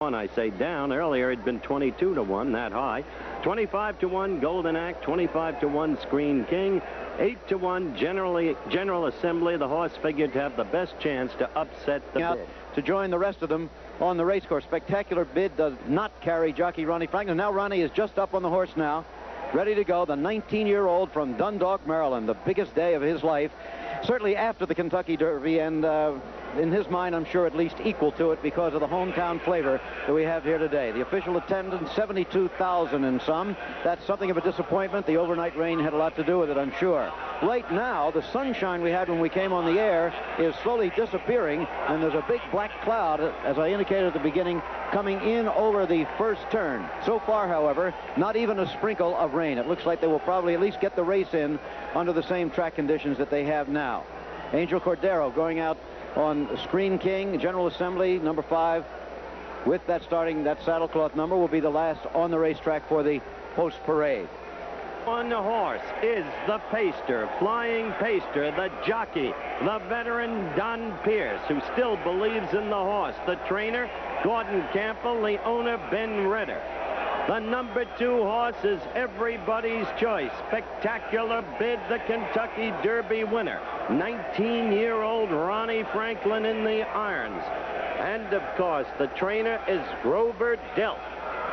I say down. Earlier it'd been 22-1, that high. 25-1 Golden Act, 25-1 Screen King, 8-1 General Assembly. The horse figured to have the best chance to upset the bid. To join the rest of them on the race course. Spectacular Bid does not carry jockey Ronnie Franklin. Now Ronnie is just up on the horse now, ready to go. The 19-year-old from Dundalk, Maryland, the biggest day of his life, certainly after the Kentucky Derby, and in his mind, I'm sure at least equal to it because of the hometown flavor that we have here today. The official attendance, 72,000 and some. That's something of a disappointment. The overnight rain had a lot to do with it, I'm sure. Right now, the sunshine we had when we came on the air is slowly disappearing, and there's a big black cloud, as I indicated at the beginning, coming in over the first turn. So far, however, not even a sprinkle of rain. It looks like they will probably at least get the race in under the same track conditions that they have now. Angel Cordero going out on Screen King. General Assembly, number 5, with that saddlecloth number, will be the last on the racetrack for the post parade. On the horse is the pacer, Flying Pacer, the jockey, the veteran Don Pierce, who still believes in the horse. The trainer, Gordon Campbell, the owner, Ben Redder. The number 2 horse is everybody's choice. Spectacular Bid, the Kentucky Derby winner. 19-year-old Ronnie Franklin in the irons. And, of course, the trainer is Grover Delp.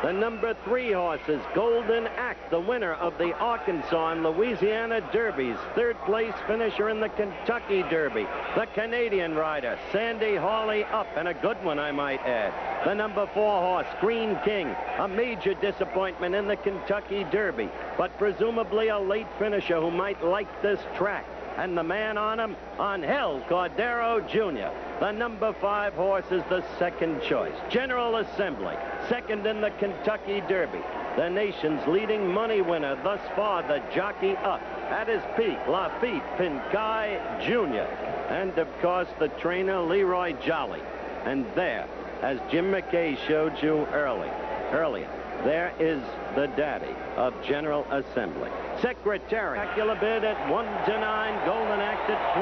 The number 3 horse is Golden Act, the winner of the Arkansas and Louisiana Derbies. 3rd place finisher in the Kentucky Derby. The Canadian rider, Sandy Hawley up, and a good one, I might add. The number 4 horse, Screen King, a major disappointment in the Kentucky Derby, but presumably a late finisher who might like this track. And the man on him, Angel Cordero Jr. The number 5 horse is the second choice. General Assembly, second in the Kentucky Derby. The nation's leading money winner thus far, the jockey up. At his peak, Lafitte Pincay Jr. And, of course, the trainer, Leroy Jolly. And there, as Jim McKay showed you earlier, there is the daddy of General Assembly. Secretary, Spectacular Bid at 1-9, Golden Act at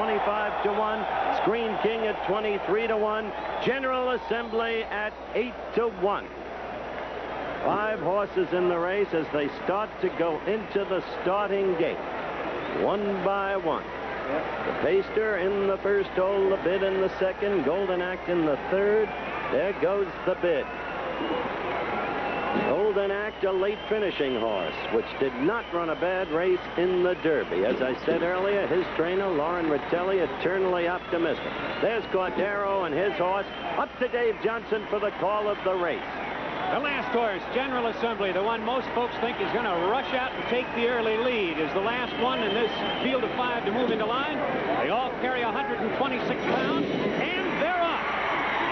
25-1, Screen King at 23-1, General Assembly at 8-1. 5 horses in the race as they start to go into the starting gate, one by one. The Pacer in the first hole, the Bid in the second, Golden Act in the third. There goes the Bid. Golden Act, a late finishing horse, which did not run a bad race in the Derby. As I said earlier, his trainer, Lauren Ritelli, eternally optimistic. There's Cordero and his horse. Up to Dave Johnson for the call of the race. The last horse, General Assembly, the one most folks think is going to rush out and take the early lead, is the last one in this field of 5 to move into line. They all carry 126 pounds, and they're off.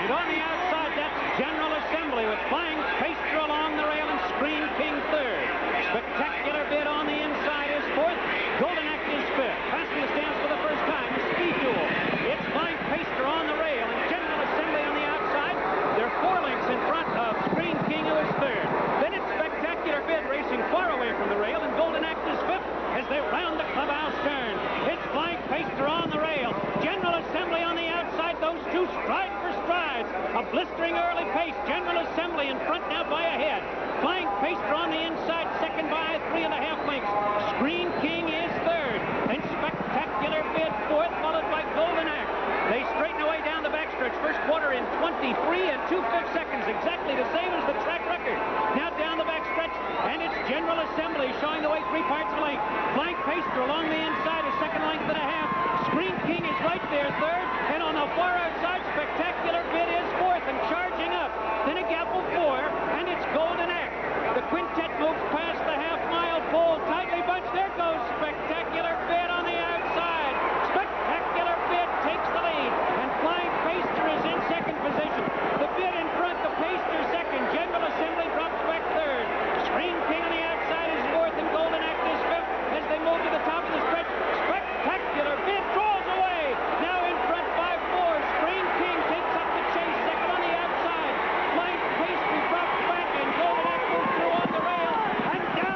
And on the outside, that's General Assembly with Flying Pacer along the rail and Screen King 3rd. Spectacular Bid on the inside is 4th. Golden Act is 5th. Fastly stands for the first time. The speed duel. It's Flying Pacer on the rail and General Assembly on the outside. They're 4 lengths in front of Screen King, who is 3rd. Then it's Spectacular Bid racing far away from the rail, and Golden Act is 5th as they round the clubhouse turn. It's Flying Pacer on the rail. General Assembly on the outside. Those two stride for strides. A blistering early pace. General Assembly in front now by a head. Flying Pacer on the inside, second by 3.5 lengths. Screen King is 3rd. Then Spectacular Bid 4th, followed by Golden Act. They straighten away down the backstretch. First quarter in 23 and 2/5 seconds, exactly the same as the track record. Now down the backstretch, and it's General Assembly showing the way 3 parts of length. Flying Pacer along the inside, a second length and a half. Screen King is right there, 3rd, and on the far outside, Spectacular Bid is 4th and charging up. Then a gap of 4, and it's Golden Act. The quintet moves past the half-mile pole, tightly bunched. There goes Spectacular Bid on the outside. Spectacular Bid takes the lead, and Flying Pacer is in second position. The Bid in front, the Pacer second. General Assembly drops back 3rd. Screen King on the outside is 4th, and Golden Act is 5th as they move to the top of the stretch. Spectacular Bid draws away. Now in front, 5-4. Screen King takes up the chase, second on the outside. Flying Pacer drops back, and Golden Act moves through on the rail. And down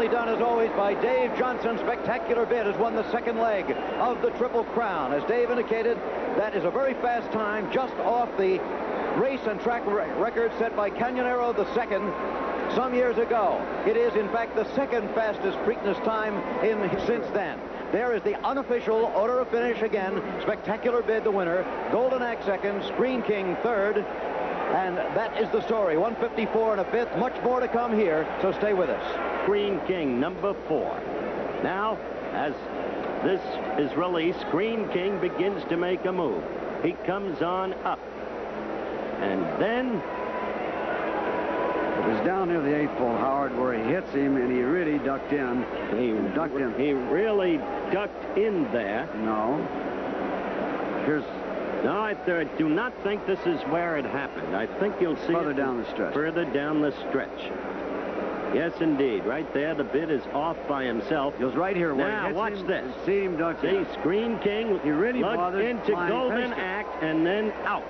Handsomely done, as always, by Dave Johnson. Spectacular Bid has won the second leg of the Triple Crown. As Dave indicated, that is a very fast time, just off the race and track record set by Canyonero II some years ago. It is, in fact, the second fastest Preakness time since then. There is the unofficial order of finish again. Spectacular Bid, the winner. Golden Axe second. Screen King third. And that is the story. 154 and a fifth. Much more to come here, so stay with us. Screen King, number 4. Now, as this is released, Screen King begins to make a move. He comes on up. And then it was down near the 8th pole, Howard, where he hits him, and he really ducked in. He really ducked in there. No. Here's... No, I do not think this is where it happened. I think you'll see further down the stretch. Further down the stretch. Yes, indeed. Right there, the Bid is off by himself. He was right here. Now, watch this. See him duck in. See, Screen King he really lugged into Golden Axe and then out.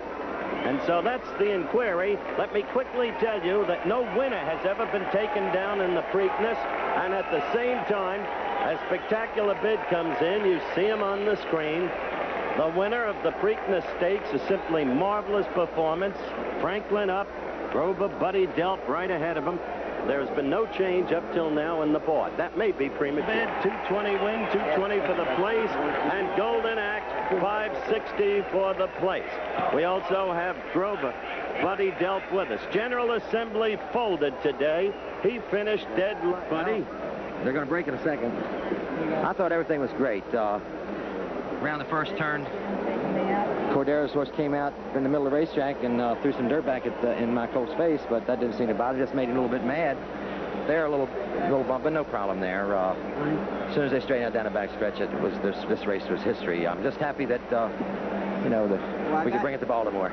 And so that's the inquiry. Let me quickly tell you that no winner has ever been taken down in the Preakness. And at the same time, as Spectacular Bid comes in, you see him on the screen. The winner of the Preakness Stakes, a simply marvelous performance. Franklin up, Grover, Buddy Delp right ahead of him. There's been no change up till now in the board. That may be premature. Bid, 220 win, 220 for the place, and Golden Axe, 560 for the place. We also have Grover, Buddy Delp with us. General Assembly folded today. He finished dead last. Buddy, they're going to break in a second. I thought everything was great. Around the first turn, Cordero's horse came out in the middle of the racetrack and threw some dirt back in my colt's face, but that didn't seem to bother. Just made him a little bit mad. There, a little bump, but no problem there. As soon as they straightened out down the back stretch, this race was history. I'm just happy that we could bring it to Baltimore.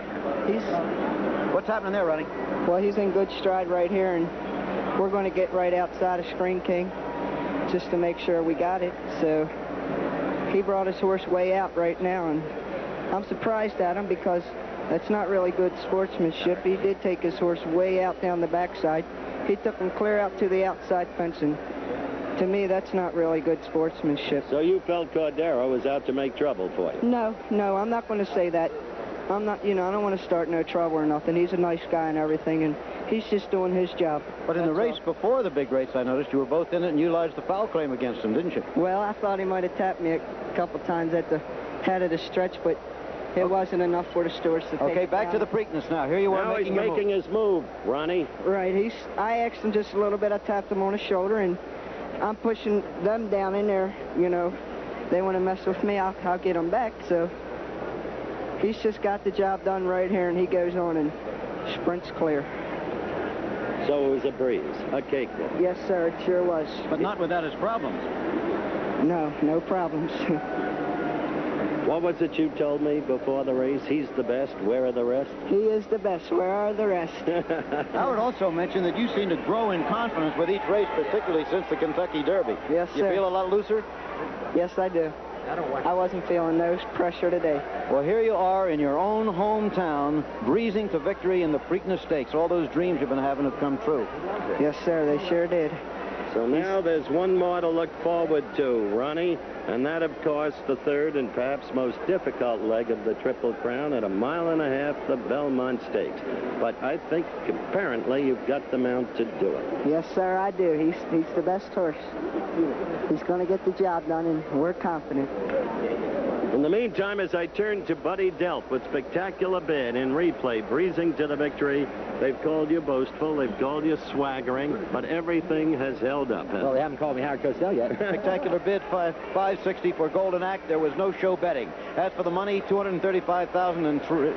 What's happening there, Ronnie? Well, he's in good stride right here, and we're going to get right outside of Screen King just to make sure we got it. So he brought his horse way out right now, and I'm surprised at him because that's not really good sportsmanship. He did take his horse way out down the backside. He took him clear out to the outside fence, and to me, that's not really good sportsmanship. So you felt Cordero was out to make trouble for you? No, I'm not going to say that. I'm not, I don't want to start no trouble or nothing. He's a nice guy and everything, and he's just doing his job. But in the race before the big race, I noticed you were both in it and utilized the foul claim against him, didn't you? Well, I thought he might have tapped me a couple times at the head of the stretch, but it wasn't enough for the stewards to take. Okay, back to the Preakness now. Here you are now making he's making his move, Ronnie. Right. I asked him just a little bit. I tapped him on the shoulder, and I'm pushing them down in there. They want to mess with me, I'll get them back. So he's just got the job done right here, and he goes on and sprints clear. So it was a breeze, a cakewalk. Yes, sir, it sure was. But not without his problems. No problems. What was it you told me before the race? He's the best. Where are the rest? He is the best. Where are the rest? Howard also mentioned that you seem to grow in confidence with each race, particularly since the Kentucky Derby. Yes, sir. You feel a lot looser? Yes, I do. I wasn't feeling no pressure today. Well, here you are in your own hometown, breezing to victory in the Preakness Stakes. All those dreams you've been having have come true. Yes, sir, they sure did. So now there's one more to look forward to, Ronnie, and that, of course, the third and perhaps most difficult leg of the Triple Crown at 1.5 miles, the Belmont Stakes. But I think apparently you've got the mount to do it. Yes, sir, I do. He's the best horse. He's going to get the job done, and we're confident. In the meantime, as I turn to Buddy Delp with Spectacular Bid in replay, breezing to the victory. They've called you boastful, they've called you swaggering, but everything has held up. Well, they haven't called me Howard Cosell yet. Spectacular Bid, 560 for Golden Axe. There was no show betting. As for the money, $235,000